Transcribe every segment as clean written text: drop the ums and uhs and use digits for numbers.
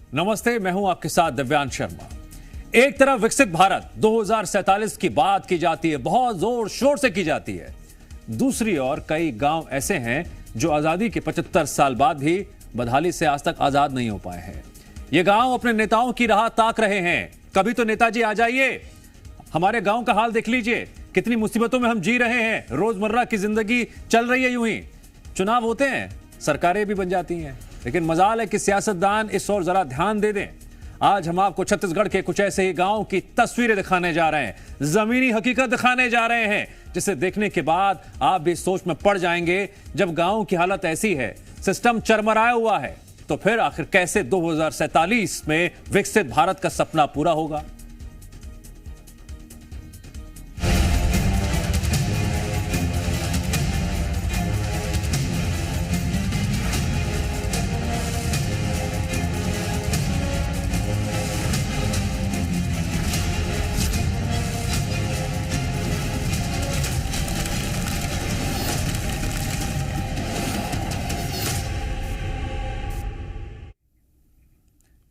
नमस्ते, मैं हूं आपके साथ दिव्यांश शर्मा। एक तरफ विकसित भारत 2047 की बात की जाती है, बहुत जोर शोर से की जाती है। दूसरी ओर कई गांव ऐसे हैं जो आजादी के 75 साल बाद भी बदहाली से आज तक आजाद नहीं हो पाए हैं। ये गांव अपने नेताओं की राह ताक रहे हैं। कभी तो नेताजी आ जाइए, हमारे गांव का हाल देख लीजिए, कितनी मुसीबतों में हम जी रहे हैं। रोजमर्रा की जिंदगी चल रही है यूं ही। चुनाव होते हैं, सरकारें भी बन जाती हैं, लेकिन मजाल है कि सियासतदान इस ओर जरा ध्यान दे दें। आज हम आपको छत्तीसगढ़ के कुछ ऐसे ही गांव की तस्वीरें दिखाने जा रहे हैं, जमीनी हकीकत दिखाने जा रहे हैं, जिसे देखने के बाद आप भी सोच में पड़ जाएंगे। जब गांव की हालत ऐसी है, सिस्टम चरमराया हुआ है, तो फिर आखिर कैसे 2047 में विकसित भारत का सपना पूरा होगा?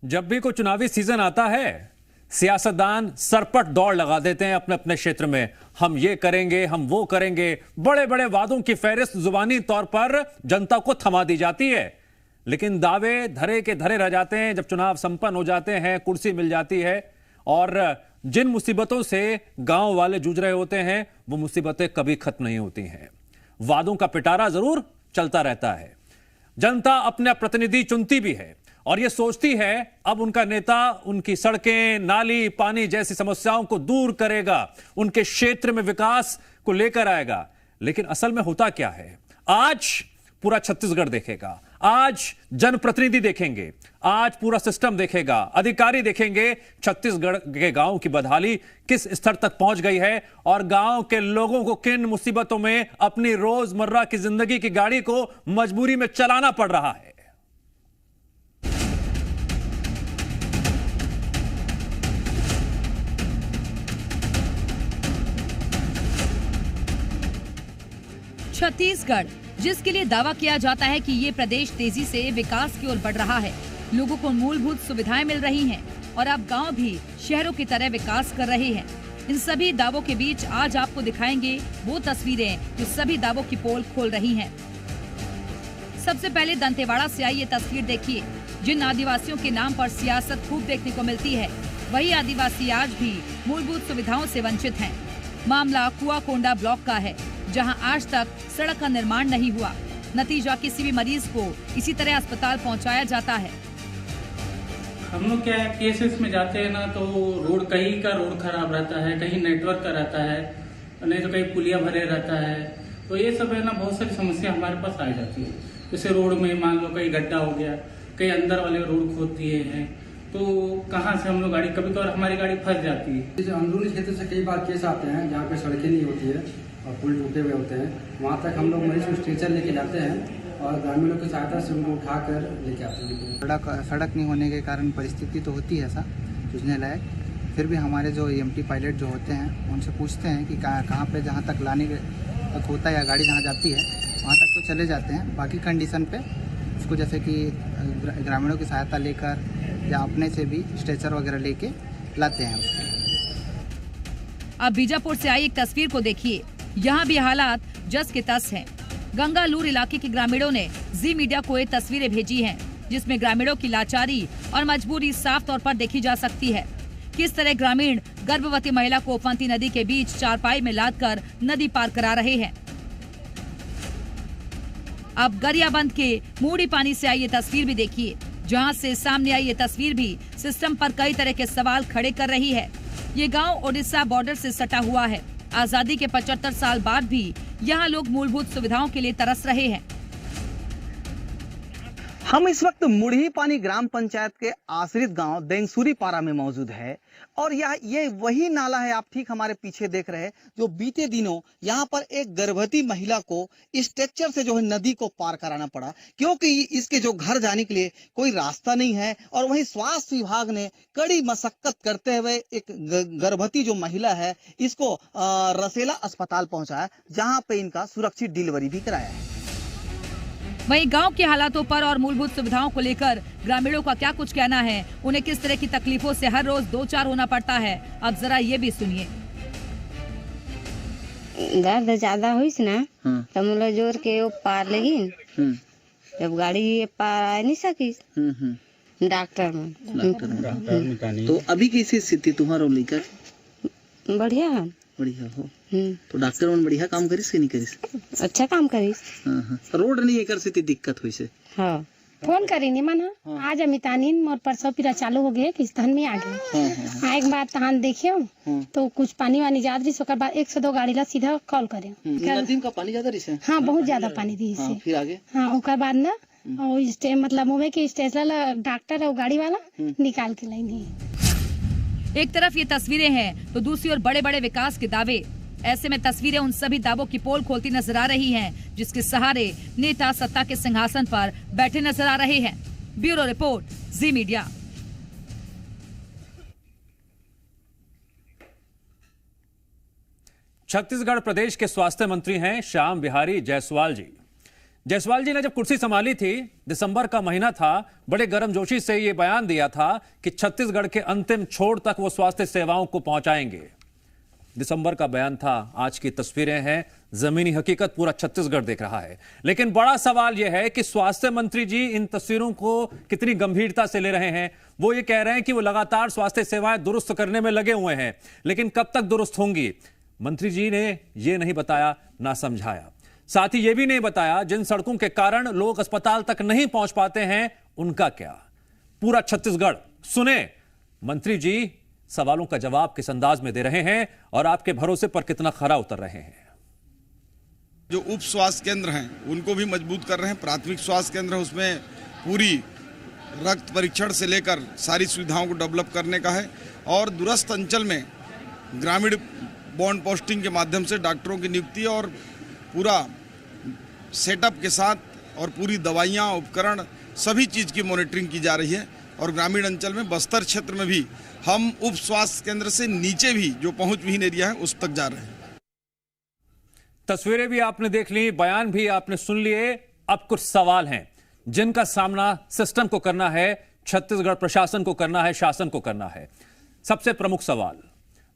जब भी कोई चुनावी सीजन आता है, सियासतदान सरपट दौड़ लगा देते हैं अपने अपने क्षेत्र में। हम ये करेंगे, हम वो करेंगे। बड़े बड़े वादों की फहरिस्त जुबानी तौर पर जनता को थमा दी जाती है, लेकिन दावे धरे के धरे रह जाते हैं। जब चुनाव संपन्न हो जाते हैं, कुर्सी मिल जाती है, और जिन मुसीबतों से गांव वाले जूझ रहे होते हैं, वो मुसीबतें कभी खत्म नहीं होती हैं। वादों का पिटारा जरूर चलता रहता है। जनता अपना प्रतिनिधि चुनती भी है और यह सोचती है अब उनका नेता उनकी सड़कें, नाली, पानी जैसी समस्याओं को दूर करेगा, उनके क्षेत्र में विकास को लेकर आएगा। लेकिन असल में होता क्या है? आज पूरा छत्तीसगढ़ देखेगा, आज जनप्रतिनिधि देखेंगे, आज पूरा सिस्टम देखेगा, अधिकारी देखेंगे छत्तीसगढ़ के गांव की बदहाली किस स्तर तक पहुंच गई है और गांव के लोगों को किन मुसीबतों में अपनी रोजमर्रा की जिंदगी की गाड़ी को मजबूरी में चलाना पड़ रहा है। छत्तीसगढ़, जिसके लिए दावा किया जाता है कि ये प्रदेश तेजी से विकास की ओर बढ़ रहा है, लोगों को मूलभूत सुविधाएं मिल रही हैं और अब गांव भी शहरों की तरह विकास कर रहे हैं। इन सभी दावों के बीच आज आपको दिखाएंगे वो तस्वीरें जो सभी दावों की पोल खोल रही हैं। सबसे पहले दंतेवाड़ा से आई ये तस्वीर देखिए। जिन आदिवासियों के नाम पर सियासत खूब देखने को मिलती है, वही आदिवासी आज भी मूलभूत सुविधाओं से वंचित हैं। मामला कुआकोंडा ब्लॉक का है, जहां आज तक सड़क का निर्माण नहीं हुआ। नतीजा, किसी भी मरीज को इसी तरह अस्पताल पहुंचाया जाता है। हम लोग क्या है, केसेस में जाते हैं ना, तो रोड कहीं का रोड खराब रहता है, कहीं नेटवर्क का रहता है, नहीं तो कहीं पुलिया भरे रहता है। तो ये सब है ना, बहुत सारी समस्या हमारे पास आ जाती है। जैसे रोड में मान लो कहीं गड्ढा हो गया, कहीं अंदर वाले रोड खोद दिए हैं, तो कहाँ से हम लोग गाड़ी, कभी कभार हमारी गाड़ी फंस जाती है। अंदरूनी क्षेत्र से कई बार केस आते हैं जहाँ पे सड़कें नहीं होती है और पुल टूटे हुए होते हैं। वहाँ तक हम लोग मरीज को स्ट्रेचर लेके जाते हैं और ग्रामीणों की सहायता से उनको उठाकर लेके आते हैं। सड़क नहीं होने के कारण परिस्थिति तो होती है ऐसा सोचने लायक। फिर भी हमारे जो EMT पायलट जो होते हैं, उनसे पूछते हैं कि कहाँ पे जहाँ तक लाने तक होता है या गाड़ी जहाँ जाती है वहाँ तक तो चले जाते हैं। बाकी कंडीशन पे उसको जैसे कि ग्रामीणों की सहायता लेकर या अपने से भी स्ट्रेचर वगैरह लेके लाते हैं उसको। अब बीजापुर से आई एक तस्वीर को देखिए। यहाँ भी हालात जस के तस हैं। गंगालूर इलाके के ग्रामीणों ने जी मीडिया को ये तस्वीरें भेजी हैं, जिसमें ग्रामीणों की लाचारी और मजबूरी साफ तौर पर देखी जा सकती है। किस तरह ग्रामीण गर्भवती महिला को पंती नदी के बीच चारपाई में लादकर नदी पार करा रहे हैं। अब गरियाबंद के मूड़ी पानी से आई ये तस्वीर भी देखिए, जहां से सामने आई ये तस्वीर भी सिस्टम पर कई तरह के सवाल खड़े कर रही है। ये गांव ओडिशा बॉर्डर से सटा हुआ है। आजादी के 75 साल बाद भी यहाँ लोग मूलभूत सुविधाओं के लिए तरस रहे हैं। हम इस वक्त मुढ़ी पानी ग्राम पंचायत के आश्रित गांव देंगसूरी पारा में मौजूद है और ये वही नाला है, आप ठीक हमारे पीछे देख रहे हैं, जो बीते दिनों यहाँ पर एक गर्भवती महिला को स्ट्रेचर से जो है नदी को पार कराना पड़ा, क्योंकि इसके जो घर जाने के लिए कोई रास्ता नहीं है। और वहीं स्वास्थ्य विभाग ने कड़ी मशक्कत करते हुए एक गर्भवती जो महिला है इसको रसेला अस्पताल पहुंचाया, जहां पे इनका सुरक्षित डिलीवरी भी कराया है। वहीं गांव के हालातों पर और मूलभूत सुविधाओं को लेकर ग्रामीणों का क्या कुछ कहना है, उन्हें किस तरह की तकलीफों से हर रोज दो चार होना पड़ता है, अब जरा ये भी सुनिए। दर्द ज्यादा हुई ना तो मुला जोर के वो पार लगी, जब गाड़ी ये पार आ नहीं सकी डॉक्टर में। तो अभी कैसी स्थिति तुम्हारा लेकर? बढ़िया है। बढ़िया हो तो डॉक्टर मन बढ़िया काम करिस कि नहीं करिस? अच्छा काम करिस। रोड नहीं एकर से दिक्कत हुई से। हाँ फोन करी नहीं मन आज अमितानीन मोर परसों फिर चालू हो गए किस्तन में आ गए। आए के बाद तहान देखे तो कुछ पानी वानी ज्यादा रही, ओकर बाद 102 गाड़ी ला सीधा कॉल करे। नदी का पानी ज्यादा रही? हाँ बहुत ज्यादा पानी रही से। फिर आगे हाँ ओकर बाद ना मतलब मुंबई के स्टेशन डॉक्टर और गाड़ी वाला निकाल के लाइन। एक तरफ ये तस्वीरें हैं तो दूसरी ओर बड़े बड़े विकास के दावे। ऐसे में तस्वीरें उन सभी दावों की पोल खोलती नजर आ रही हैं जिसके सहारे नेता सत्ता के सिंहासन पर बैठे नजर आ रहे हैं। ब्यूरो रिपोर्ट, जी मीडिया। छत्तीसगढ़ प्रदेश के स्वास्थ्य मंत्री हैं श्याम बिहारी जायसवाल जी। जायसवाल जी ने जब कुर्सी संभाली थी, दिसंबर का महीना था, बड़े गर्मजोशी से यह बयान दिया था कि छत्तीसगढ़ के अंतिम छोर तक वो स्वास्थ्य सेवाओं को पहुंचाएंगे। दिसंबर का बयान था, आज की तस्वीरें हैं, जमीनी हकीकत पूरा छत्तीसगढ़ देख रहा है। लेकिन बड़ा सवाल यह है कि स्वास्थ्य मंत्री जी इन तस्वीरों को कितनी गंभीरता से ले रहे हैं। वो ये कह रहे हैं कि वो लगातार स्वास्थ्य सेवाएं दुरुस्त करने में लगे हुए हैं, लेकिन कब तक दुरुस्त होंगी, मंत्री जी ने ये नहीं बताया, ना समझाया। साथ ही यह भी नहीं बताया जिन सड़कों के कारण लोग अस्पताल तक नहीं पहुंच पाते हैं, उनका क्या। पूरा छत्तीसगढ़ सुने, मंत्री जी सवालों का जवाब किस अंदाज में दे रहे हैं और आपके भरोसे पर कितना खरा उतर रहे हैं। जो उप स्वास्थ्य केंद्र हैं उनको भी मजबूत कर रहे हैं। प्राथमिक स्वास्थ्य केंद्र है, उसमें पूरी रक्त परीक्षण से लेकर सारी सुविधाओं को डेवलप करने का है। और दूरस्थ अंचल में ग्रामीण बॉन्ड पोस्टिंग के माध्यम से डॉक्टरों की नियुक्ति और पूरा सेटअप के साथ और पूरी दवाइयाँ, उपकरण, सभी चीज़ की मॉनिटरिंग की जा रही है। और ग्रामीण अंचल में बस्तर क्षेत्र में भी हम उप स्वास्थ्य केंद्र से नीचे भी जो पहुंच विहीन एरिया है उस तक जा रहे हैं। तस्वीरें भी आपने देख ली, बयान भी आपने सुन लिए। अब कुछ सवाल हैं जिनका सामना सिस्टम को करना है, छत्तीसगढ़ प्रशासन को करना है, शासन को करना है। सबसे प्रमुख सवाल,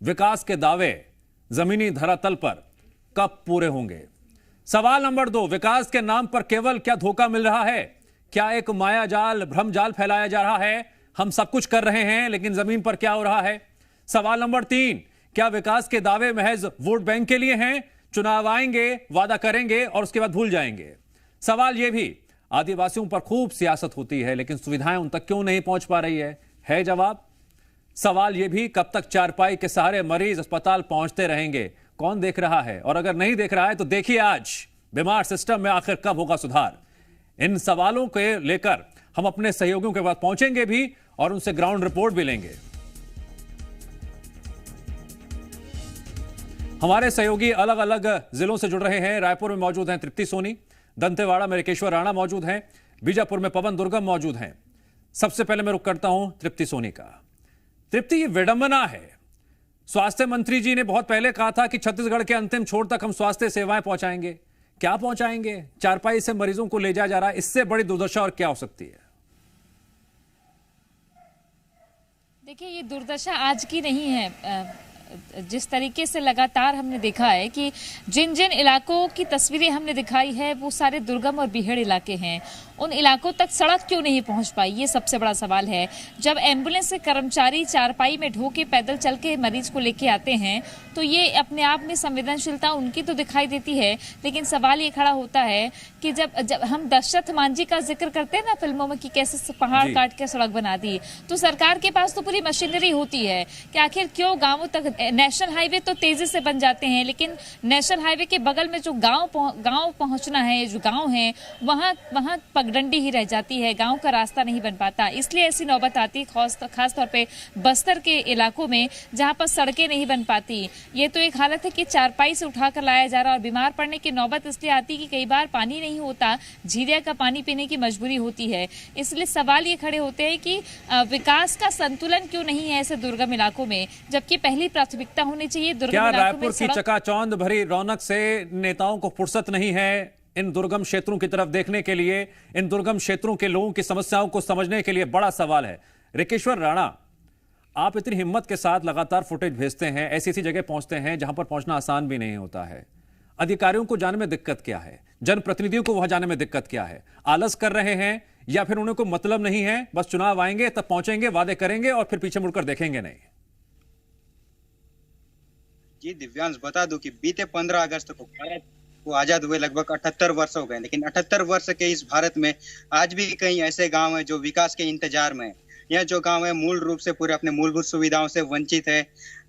विकास के दावे जमीनी धरातल पर कब पूरे होंगे। सवाल नंबर 2, विकास के नाम पर केवल क्या धोखा मिल रहा है? क्या एक माया जाल, भ्रम जाल फैलाया जा रहा है? हम सब कुछ कर रहे हैं लेकिन जमीन पर क्या हो रहा है? सवाल नंबर 3, क्या विकास के दावे महज वोट बैंक के लिए हैं? चुनाव आएंगे, वादा करेंगे और उसके बाद भूल जाएंगे। सवाल यह भी, आदिवासियों पर खूब सियासत होती है लेकिन सुविधाएं उन तक क्यों नहीं पहुंच पा रही है जवाब। सवाल यह भी, कब तक चारपाई के सहारे मरीज अस्पताल पहुंचते रहेंगे? कौन देख रहा है? और अगर नहीं देख रहा है तो देखिए आज बीमार सिस्टम में आखिर कब होगा सुधार। इन सवालों के लेकर हम अपने सहयोगियों के पास पहुंचेंगे भी और उनसे ग्राउंड रिपोर्ट भी लेंगे। हमारे सहयोगी अलग अलग जिलों से जुड़ रहे हैं। रायपुर में मौजूद हैं तृप्ति सोनी, दंतेवाड़ा में रिकेश्वर राणा मौजूद हैं, बीजापुर में पवन दुर्गम मौजूद हैं। सबसे पहले मैं रुक करता हूं तृप्ति सोनी का। तृप्ति, ये विडंबना है, स्वास्थ्य मंत्री जी ने बहुत पहले कहा था कि छत्तीसगढ़ के अंतिम छोर तक हम स्वास्थ्य सेवाएं पहुंचाएंगे। क्या पहुंचाएंगे? चारपाई से मरीजों को ले जाया जा रहा है, इससे बड़ी दुर्दशा और क्या हो सकती है? देखिए, ये दुर्दशा आज की नहीं है। जिस तरीके से लगातार हमने देखा है कि जिन जिन इलाकों की तस्वीरें हमने दिखाई है वो सारे दुर्गम और बीहड़ इलाके हैं। उन इलाकों तक सड़क क्यों नहीं पहुंच पाई, ये सबसे बड़ा सवाल है। जब एम्बुलेंस के कर्मचारी चारपाई में ढो के पैदल चल के मरीज को लेके आते हैं तो ये अपने आप में संवेदनशीलता उनकी तो दिखाई देती है, लेकिन सवाल ये खड़ा होता है कि जब हम दशरथ मांझी का जिक्र करते हैं ना फिल्मों में कि कैसे पहाड़ काट के सड़क बना दी, तो सरकार के पास तो पूरी मशीनरी होती है कि आखिर क्यों गाँवों तक। नेशनल हाईवे तो तेजी से बन जाते हैं, लेकिन नेशनल हाईवे के बगल में जो गांव पहुंचना है, जो गांव है, वहां पगडंडी ही रह जाती है, गांव का रास्ता नहीं बन पाता। इसलिए ऐसी नौबत आती है खास तौर पे बस्तर के इलाकों में जहां पर सड़कें नहीं बन पाती। ये तो एक हालत है कि चारपाई से उठाकर लाया जा रहा है और बीमार पड़ने की नौबत इसलिए आती कि कई बार पानी नहीं होता, झीरिया का पानी पीने की मजबूरी होती है। इसलिए सवाल ये खड़े होते हैं कि विकास का संतुलन क्यों नहीं है ऐसे दुर्गम इलाकों में, जबकि पहली प्राथमिकता होनी चाहिए दुर्गम इलाकों में। रायपुर की चकाचौंध भरी रौनक से नेताओं को फुर्सत नहीं है इन दुर्गम क्षेत्रों की तरफ देखने के लिए, इन दुर्गम क्षेत्रों के लोगों की समस्याओं को समझने के लिए बड़ा सवाल है। रिकेश्वर राणा, आप इतनी हिम्मत के साथ लगातार फुटेज भेजते हैं, ऐसी ऐसी जगह पहुंचते हैं जहां पर पहुंचना आसान भी नहीं होता है। अधिकारियों को जाने में दिक्कत क्या है? जनप्रतिनिधियों को वहां जाने में दिक्कत क्या है? आलस कर रहे हैं या फिर उन्हें कोई मतलब नहीं है, बस चुनाव आएंगे तब पहुंचेंगे, वादे करेंगे और फिर पीछे मुड़कर देखेंगे नहीं? जी दिव्यांश, बता दूं कि बीते 15 अगस्त को भारत को आजाद हुए लगभग 78 वर्ष हो गए, लेकिन 78 वर्ष के इस भारत में आज भी कई ऐसे गांव हैं जो विकास के इंतजार में हैं। यह जो गांव है मूल रूप से पूरे अपने मूलभूत सुविधाओं से वंचित है।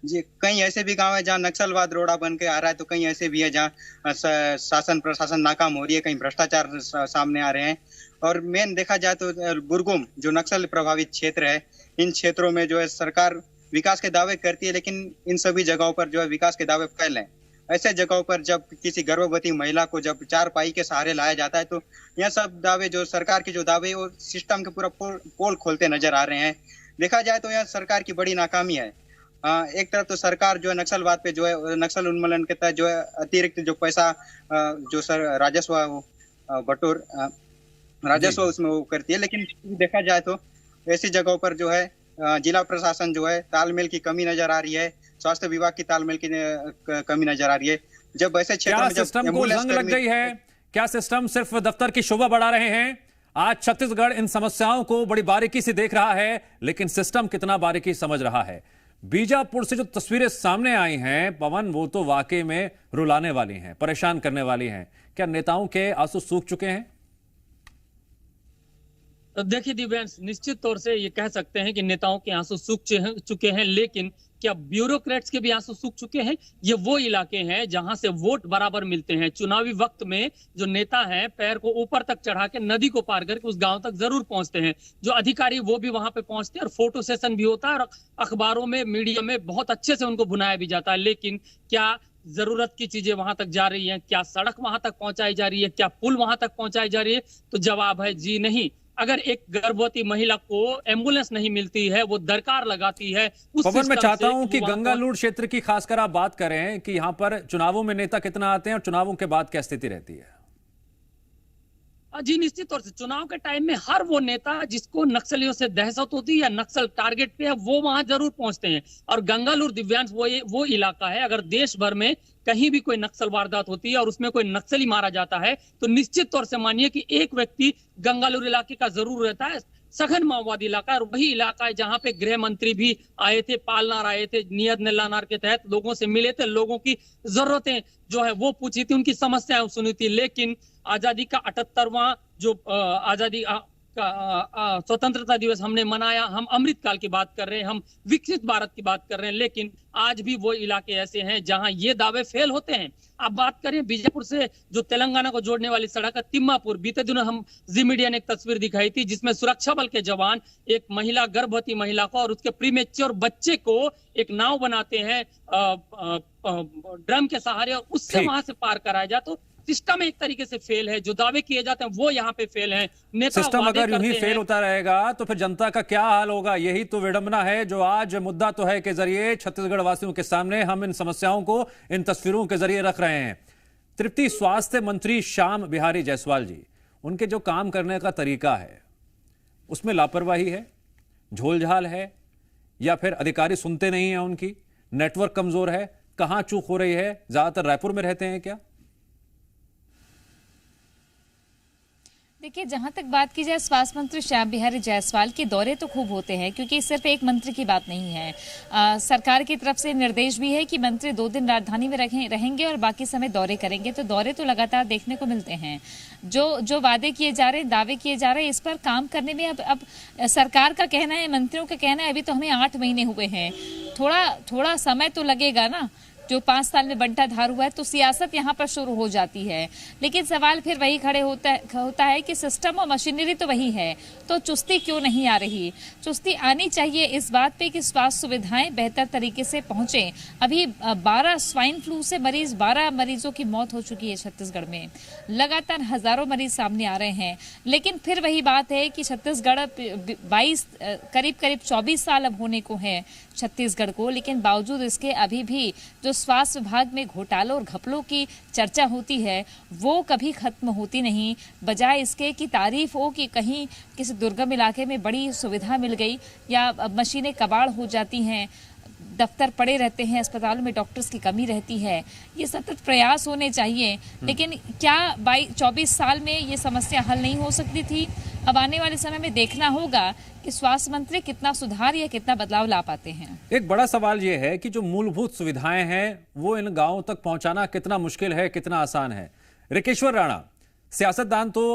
जी कई ऐसे भी गांव है जहां नक्सलवाद रोड़ा बन के आ रहा है, तो कई ऐसे भी है जहां शासन प्रशासन नाकाम हो रही है, कहीं भ्रष्टाचार सामने आ रहे हैं। और मेन देखा जाए तो बुरगुम जो नक्सल प्रभावित क्षेत्र है, इन क्षेत्रों में जो है सरकार विकास के दावे करती है, लेकिन इन सभी जगहों पर जो है विकास के दावे फैल रहे हैं। ऐसे जगहों पर जब किसी गर्भवती महिला को जब चारपाई के सहारे लाया जाता है, तो यह सब दावे जो सरकार के जो दावे वो सिस्टम के पूरा पोल खोलते नजर आ रहे हैं। देखा जाए तो यह सरकार की बड़ी नाकामी है। एक तरफ तो सरकार जो है नक्सलवाद पे जो है नक्सल उन्मूलन के तहत जो है अतिरिक्त जो पैसा जो सर राजस्व बटोर राजस्व उसमें वो करती है, लेकिन देखा जाए तो ऐसी जगहों पर जो है जिला प्रशासन जो है तालमेल की कमी नजर आ रही है, स्वास्थ्य विभाग की तालमेल की कमी नजर आ रही है। जब ऐसे क्षेत्रों में सिस्टम को जंग लग गई है, क्या सिस्टम सिर्फ दफ्तर की शोभा बढ़ा रहे हैं? आज छत्तीसगढ़ इन समस्याओं को बड़ी बारीकी से देख रहा है, लेकिन सिस्टम कितना बारीकी समझ रहा है? बीजापुर से जो तस्वीरें सामने आई हैं पवन, वो तो वाकई में रुलाने वाली हैं, परेशान करने वाली हैं। क्या नेताओं के आंसू सूख चुके हैं? देखिए दिव्यांश, निश्चित तौर से ये कह सकते हैं कि नेताओं के आंसू सूख चुके हैं, लेकिन क्या ब्यूरोक्रेट्स के भी आंसू सूख चुके हैं? ये वो इलाके हैं जहां से वोट बराबर मिलते हैं। चुनावी वक्त में जो नेता हैं पैर को ऊपर तक चढ़ा के नदी को पार करके उस गांव तक जरूर पहुंचते हैं। जो अधिकारी वो भी वहां पे पहुंचते हैं और फोटो सेशन भी होता है और अखबारों में मीडिया में बहुत अच्छे से उनको बुनाया भी जाता है। लेकिन क्या जरूरत की चीजें वहां तक जा रही हैं? क्या सड़क वहां तक पहुंचाई जा रही है? क्या पुल वहां तक पहुंचाई जा रही है? तो जवाब है जी नहीं। अगर एक गर्भवती महिला को एम्बुलेंस नहीं मिलती है, वो दरकार लगाती है उस पवन, मैं चाहता हूं कि गंगालूर क्षेत्र की खासकर आप बात करें कि यहां पर चुनावों में नेता कितना आते हैं और चुनावों के बाद क्या स्थिति रहती है? जी निश्चित तौर से चुनाव के टाइम में हर वो नेता जिसको नक्सलियों से दहशत होती है या नक्सल टारगेट पे है, वो वहां जरूर पहुंचते हैं। और गंगालूर दिव्यांश वो इलाका है, अगर देश भर में कहीं भी कोई नक्सल वारदात होती है और उसमें कोई नक्सली मारा जाता है, तो निश्चित तौर से मानिए कि एक व्यक्ति गंगालूर इलाके का जरूर रहता है। सघन माओवादी इलाका है और वही इलाका है जहां पे गृह मंत्री भी आए थे, पालनार आए थे, नियत निलानार के तहत लोगों से मिले थे, लोगों की जरूरतें जो है वो पूछी थी, उनकी समस्याएं सुनी थी। लेकिन आजादी का 78वां जो आजादी का स्वतंत्रता दिवस हमने मनाया, हम अमृतकाल की बात कर रहे हैं, हम विकसित भारत की बात कर रहे हैं, लेकिन आज भी वो इलाके ऐसे हैं जहां ये दावे फेल होते हैं। आप बात करें बीजापुर से जो तेलंगाना को जोड़ने वाली सड़क है तिम्मापुर, बीते दिनों हम जी मीडिया ने एक तस्वीर दिखाई थी जिसमें सुरक्षा बल के जवान एक महिला, गर्भवती महिला को और उसके प्रीमेच्योर बच्चे को एक नाव बनाते हैं ड्रम के सहारे और उससे वहां से पार कराया जाए। तो सिस्टम एक तरीके से फेल है, जो दावे किए जाते हैं वो यहाँ पे फेल हैं। नेता सिस्टम अगर यूं ही फेल होता रहेगा तो फिर जनता का क्या हाल होगा? यही तो विडंबना है जो आज मुद्दा तो है के जरिए छत्तीसगढ़ वासियों के सामने हम इन समस्याओं को इन तस्वीरों के जरिए रख रहे हैं। तृप्ति, स्वास्थ्य मंत्री श्याम बिहारी जायसवाल जी, उनके जो काम करने का तरीका है उसमें लापरवाही है, झोलझाल है, या फिर अधिकारी सुनते नहीं हैं, उनकी नेटवर्क कमजोर है? कहां चूक हो रही है? ज्यादातर रायपुर में रहते हैं क्या? देखिए, जहां तक बात की जाए स्वास्थ्य मंत्री श्याम बिहारी जायसवाल के दौरे तो खूब होते हैं, क्योंकि सिर्फ एक मंत्री की बात नहीं है। सरकार की तरफ से निर्देश भी है कि मंत्री 2 दिन राजधानी में रहेंगे और बाकी समय दौरे करेंगे। तो दौरे तो लगातार देखने को मिलते हैं। जो वादे किए जा रहे हैं, दावे किए जा रहे हैं, इस पर काम करने में अब सरकार का कहना है, मंत्रियों का कहना है अभी तो हमें 8 महीने हुए हैं, थोड़ा समय तो लगेगा ना। जो 5 साल में बंटाधार हुआ है तो सियासत यहाँ पर शुरू हो जाती है। लेकिन सवाल फिर वही खड़े होता है कि सिस्टम और मशीनरी तो वही है, तो चुस्ती क्यों नहीं आ रही? चुस्ती आनी चाहिए इस बात पे कि स्वास्थ्य सुविधाएं बेहतर तरीके से पहुंचे। अभी 12 स्वाइन फ्लू से 12 मरीजों की मौत हो चुकी है छत्तीसगढ़ में, लगातार हजारों मरीज सामने आ रहे हैं। लेकिन फिर वही बात है कि छत्तीसगढ़ 22 करीब 24 साल अब होने को है छत्तीसगढ़ को, लेकिन बावजूद इसके अभी भी जो स्वास्थ्य विभाग में घोटालों और घपलों की चर्चा होती है वो कभी खत्म होती नहीं, बजाय इसके कि तारीफ हो कि कहीं किसी दुर्गम इलाके में बड़ी सुविधा मिल गई या मशीनें कबाड़ हो जाती हैं, दफ्तर पड़े रहते हैं, अस्पतालों में डॉक्टर्स की कमी रहती है। ये सतत प्रयास होने चाहिए, लेकिन क्या 24 साल में ये समस्या हल नहीं हो सकती थी? अब आने वाले समय में देखना होगा कि स्वास्थ्य मंत्री कितना सुधार या कितना बदलाव ला पाते हैं। एक बड़ा सवाल ये है कि जो मूलभूत सुविधाएं हैं वो इन गांवों तक पहुंचाना कितना मुश्किल है, कितना आसान है। रिकेश्वर राणा, सियासतदान तो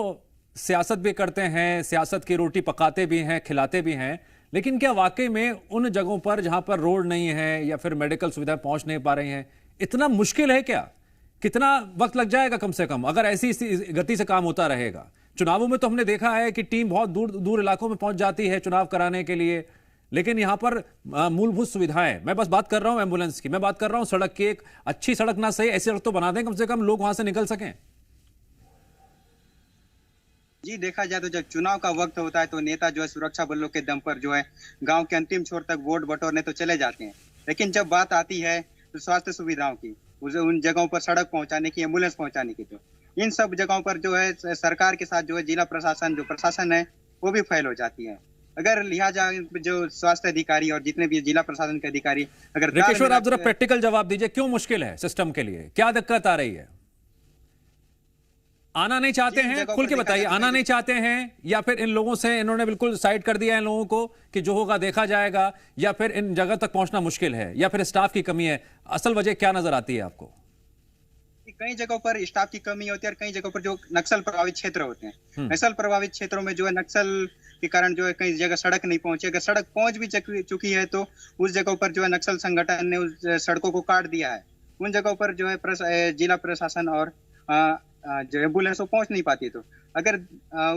सियासत भी करते हैं, सियासत की रोटी पकाते भी हैं, खिलाते भी हैं, लेकिन क्या वाकई में उन जगहों पर जहां पर रोड नहीं है या फिर मेडिकल सुविधाएं पहुंच नहीं पा रही हैं, इतना मुश्किल है क्या? कितना वक्त लग जाएगा कम से कम अगर ऐसी गति से काम होता रहेगा? चुनावों में तो हमने देखा है कि टीम बहुत दूर दूर इलाकों में पहुंच जाती है चुनाव कराने के लिए, लेकिन यहां पर मूलभूत सुविधाएं, मैं बस बात कर रहा हूं एम्बुलेंस की, मैं बात कर रहा हूं सड़क की, एक अच्छी सड़क ना सही ऐसी सड़क तो बना दें कम से कम लोग वहां से निकल सकें। जी, देखा जाए तो जब चुनाव का वक्त होता है तो नेता जो है सुरक्षा बलों के दम पर जो है गांव के अंतिम छोर तक वोट बटोरने तो चले जाते हैं, लेकिन जब बात आती है तो स्वास्थ्य सुविधाओं की, उन जगहों पर सड़क पहुंचाने की, एम्बुलेंस पहुंचाने की, तो इन सब जगहों पर जो है सरकार के साथ जो है जिला प्रशासन, जो प्रशासन है वो भी फेल हो जाती है। अगर लिहाजा जो स्वास्थ्य अधिकारी और जितने भी जिला प्रशासन के अधिकारी अगर रिकेश्वर, आप जरा प्रैक्टिकल जवाब दीजिए, क्यों मुश्किल है सिस्टम के लिए, क्या दिक्कत आ रही है? आना नहीं चाहते हैं? खुल के बताइए, आना नहीं चाहते हैं या फिर इन लोगों से इन्होंने बिल्कुल साइड कर दिया है इन लोगों को कि जो होगा देखा जाएगा, या फिर इन जगह तक पहुंचना मुश्किल है, या फिर स्टाफ की कमी है? असल वजह क्या नजर आती है आपको? कई जगहों पर स्टाफ की कमी होती है और कई जगहों पर जो नक्सल प्रभावित क्षेत्र होते हैं, नक्सल प्रभावित क्षेत्रों में जो है नक्सल के कारण जो है कई जगह सड़क नहीं पहुंची। अगर सड़क पहुंच भी चुकी है तो उस जगहों पर जो है नक्सल संगठन ने उस सड़कों को काट दिया है। उन जगहों पर जो है जिला प्रशासन और जो एम्बुलेंस पहुंच नहीं पाती, तो अगर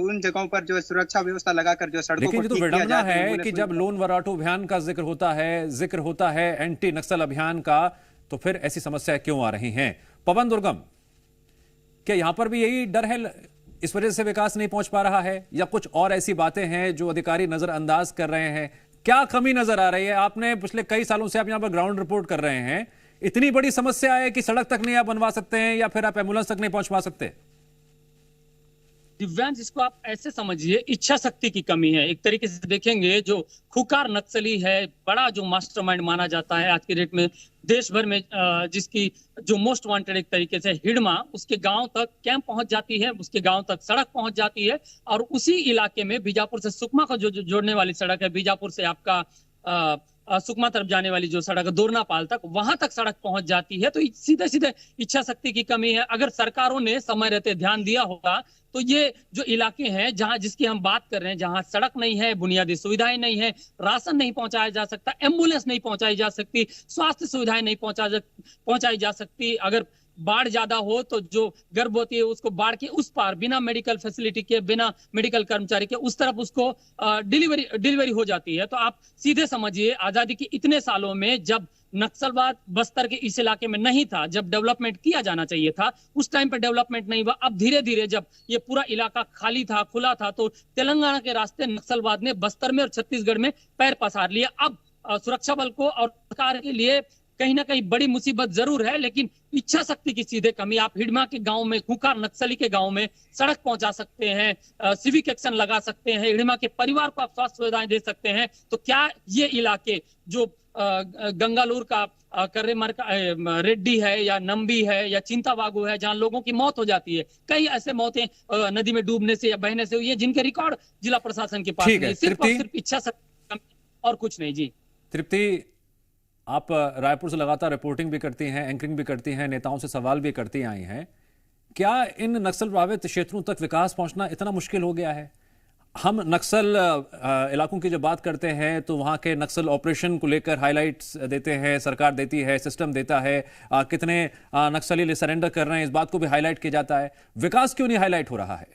उन जगहों पर जो सुरक्षा व्यवस्था लगाकर जो सड़कों को ठीक किया जाए, है कि जब लोन वराटू अभियान का जिक्र होता है एंटी नक्सल अभियान का, तो फिर ऐसी समस्या क्यों आ रही हैं? पवन दुर्गम, क्या यहां पर भी यही डर है, इस वजह से विकास नहीं पहुंच पा रहा है, या कुछ और ऐसी बातें हैं जो अधिकारी नजरअंदाज कर रहे हैं? क्या कमी नजर आ रही है? आपने पिछले कई सालों से आप यहां पर ग्राउंड रिपोर्ट कर रहे हैं, इतनी बड़ी समस्या है कि सड़क तक नहीं आप बनवा सकते हैं या फिर आप एम्बुलेंस तक नहीं पहुंच पा सकते? दिव्यांश, इसको आप ऐसे समझिए, इच्छा शक्ति की कमी है। एक तरीके से देखेंगे, जो खुकार नक्सली है, बड़ा जो मास्टरमाइंड माना जाता है आज के डेट में देश भर में, जिसकी जो मोस्ट वांटेड एक तरीके से हिडमा, उसके गांव तक कैंप पहुंच जाती है, उसके गांव तक सड़क पहुंच जाती है, और उसी इलाके में बीजापुर से सुकमा को जो जोड़ने वाली सड़क है, बीजापुर से आपका सुकमा तरफ जाने वाली जो सड़क है दोरनापाल तक, वहां तक सड़क पहुंच जाती है। तो सीधे सीधे इच्छा शक्ति की कमी है। अगर सरकारों ने समय रहते ध्यान दिया होगा तो ये जो इलाके हैं जहां जिसकी हम बात कर रहे हैं, जहां सड़क नहीं है, बुनियादी सुविधाएं नहीं है, राशन नहीं पहुंचाया जा सकता, एम्बुलेंस नहीं पहुंचाई जा सकती, स्वास्थ्य सुविधाएं नहीं पहुंचाई जा सकती, अगर बाढ़ ज्यादा हो तो जो गर्भवती है उसको बाढ़ के उस पार बिना मेडिकल फैसिलिटी के, बिना मेडिकल कर्मचारी के उस तरफ उसको डिलीवरी हो जाती है। तो आप सीधे समझिए, आजादी के इतने सालों में जब नक्सलवाद बस्तर के इस इलाके में नहीं था, जब डेवलपमेंट किया जाना चाहिए था, उस टाइम पर डेवलपमेंट नहीं हुआ। अब धीरे धीरे जब ये पूरा इलाका खाली था, खुला था, तो तेलंगाना के रास्ते नक्सलवाद ने बस्तर में और छत्तीसगढ़ में पैर पसार लिया। अब सुरक्षा बल को और सरकार के लिए कहीं ना कहीं बड़ी मुसीबत जरूर है, लेकिन इच्छा शक्ति की सीधे कमी। आप हिडमा के गांव में, खुंखार नक्सली के गांव में सड़क पहुंचा सकते हैं, सिविक एक्शन लगा सकते हैं, हिडमा के परिवार को आप स्वास्थ्य सुविधाएं दे सकते हैं, तो क्या ये इलाके जो गंगालूर का कर्रेमर का रेड्डी है या नंबी है या चिंतावागू है, जहां लोगों की मौत हो जाती है, कई ऐसे मौतें नदी में डूबने से या बहने से हुई है जिनके रिकॉर्ड जिला प्रशासन के पास नहीं, सिर्फ और सिर्फ इच्छा शक्ति और कुछ नहीं। जी तृप्ति, आप रायपुर से लगातार रिपोर्टिंग भी करती हैं, एंकरिंग भी करती हैं, नेताओं से सवाल भी करती आई हैं, क्या इन नक्सल प्रभावित क्षेत्रों तक विकास पहुंचना इतना मुश्किल हो गया है? हम नक्सल इलाकों की जब बात करते हैं तो वहां के नक्सल ऑपरेशन को लेकर हाइलाइट्स देते हैं, सरकार देती है, सिस्टम देता है, कितने नक्सली सरेंडर कर रहे हैं, इस बात को भी हाईलाइट किया जाता है। विकास क्यों नहीं हाईलाइट हो रहा है?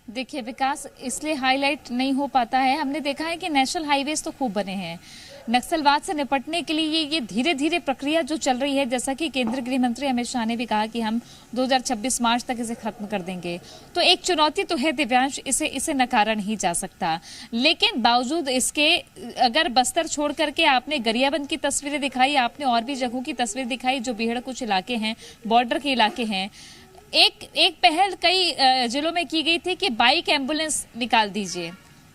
देखिए, विकास इसलिए हाईलाइट नहीं हो पाता है, हमने देखा है कि नेशनल हाईवेज तो खूब बने हैं, नक्सलवाद से निपटने के लिए ये धीरे धीरे प्रक्रिया जो चल रही है, जैसा कि केंद्रीय गृह मंत्री अमित शाह ने भी कहा कि हम 2026 मार्च तक इसे खत्म कर देंगे, तो एक चुनौती तो है दिव्यांश, इसे नकारा नहीं जा सकता। लेकिन बावजूद इसके अगर बस्तर छोड़ करके आपने गरियाबंद की तस्वीरें दिखाई, आपने और भी जगहों की तस्वीर दिखाई जो बीहड़ कुछ इलाके हैं, बॉर्डर के इलाके हैं, एक पहल कई जिलों में की गई थी कि बाइक एम्बुलेंस निकाल दीजिए,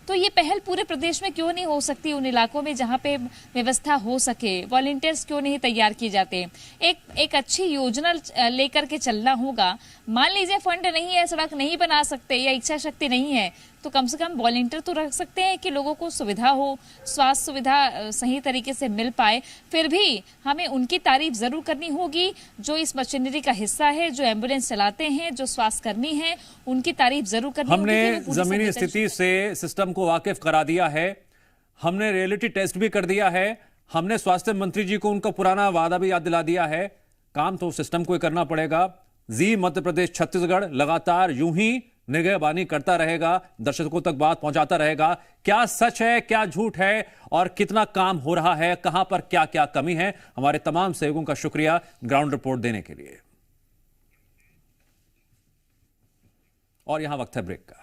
तो ये पहल पूरे प्रदेश में क्यों नहीं हो सकती? उन इलाकों में जहां पे व्यवस्था हो सके, वॉलंटियर्स क्यों नहीं तैयार किए जाते? एक अच्छी योजना लेकर के चलना होगा। मान लीजिए फंड नहीं है, सड़क नहीं बना सकते या इच्छा शक्ति नहीं है, तो कम से कम वॉलंटियर तो रख सकते हैं कि लोगों को सुविधा हो, स्वास्थ्य सुविधा सही तरीके से मिल पाए। फिर भी हमें उनकी तारीफ जरूर करनी होगी जो इस मशीनरी का हिस्सा है, जो एम्बुलेंस चलाते हैं, जो स्वास्थ्य कर्मी हैं, उनकी तारीफ जरूर करनी होगी। हमने जमीनी स्थिति से सिस्टम को वाकिफ करा दिया है, हमने रियलिटी टेस्ट भी कर दिया है, हमने स्वास्थ्य मंत्री जी को उनका पुराना वादा भी याद दिला दिया है। काम तो सिस्टम को ही करना पड़ेगा। जी मध्य प्रदेश छत्तीसगढ़ लगातार यूं ही निगहबानी करता रहेगा, दर्शकों तक बात पहुंचाता रहेगा, क्या सच है, क्या झूठ है और कितना काम हो रहा है, कहां पर क्या क्या कमी है। हमारे तमाम सहयोगियों का शुक्रिया ग्राउंड रिपोर्ट देने के लिए। और यहां वक्त है ब्रेक का।